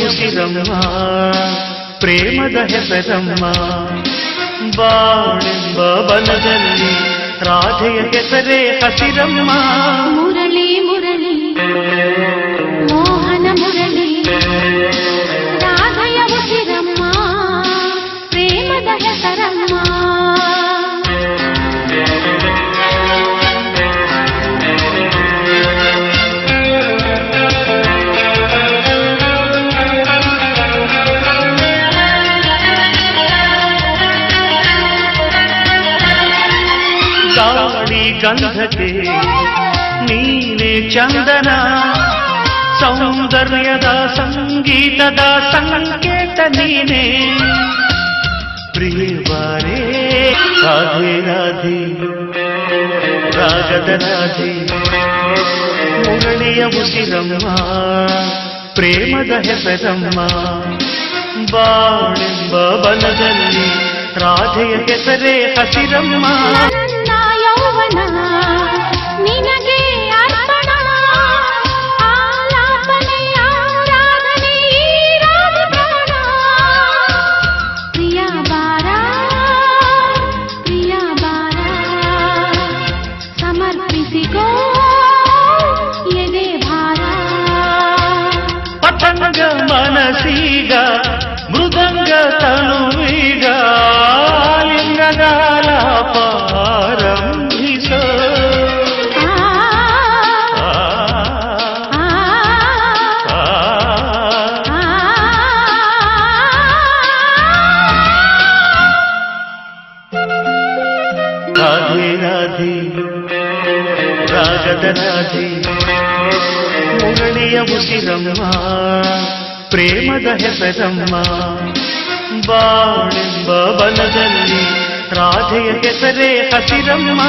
ಉಸಿರಮ್ಮ ಪ್ರೇಮದ ಹೆಸರಮ್ಮ ಬಾಳೆಂಬ ಬನದಲ್ಲಿ ರಾಧೆಯ ಹೆಸರೇ ಹಸಿರಮ್ಮ ಮುರಳಿ ಮುರಳಿ ಮೋಹನ ಮುರಳಿ ರಾಧೆಯ ಉಸಿರಮ್ಮ ಪ್ರೇಮದ ಹೆಸರಮ್ಮ ಗಾಳಿ ಗಂಧಕ್ಕೆ ನೀನೆ ಚಂದನ ಸೌಂದರ್ಯದ ಸಂಗೀತದ ಸಂಕೇತ ನೀನೆ ಪ್ರಿಯವಾರೇ ರಾಧೆ ರಾಧೆ ರಾಗದ ರಾಧೆ ಮುರಳಿಯ ಉಸಿರಮ್ಮ ಪ್ರೇಮದ ಹೆಸರಮ್ಮ ಬಾಳೆಂಬ ಬನದಲ್ಲಿ ರಾಧೆಯ ಹೆಸರೇ ಹಸಿರಮ್ಮ ನನ್ನ ಯೌವನ ನಿನಗೆ ಅರ್ಪಣ ಆಲಾಪನೆ ಆರಾಧನೆ ಈ ರಾಧೆ ಪ್ರಾಣ ಪ್ರಿಯ ಬಾರ ಸಮರ್ಪಿಸಿಕೋ ಎದೆ ಭಾರ ಪತಂಗ ಮನಸೀಗ ಮೃದಂಗ ತನುವೀಗ ಲಿಂಗದಾಲಾಪಾರಂಭಿಸ ರಾಧೆ ರಾಧೆ ರಾಗದ ರಾಧೆ ಮುರಳಿಯ ಉಸಿರಮ್ಮ ಪ್ರೇಮದ ಹೆಸರಮ್ಮ ಬಾಳೆಂಬ ಬನದಲ್ಲಿ ರಾಧೆಯ ಹೆಸರೇ ಹಸಿರಮ್ಮ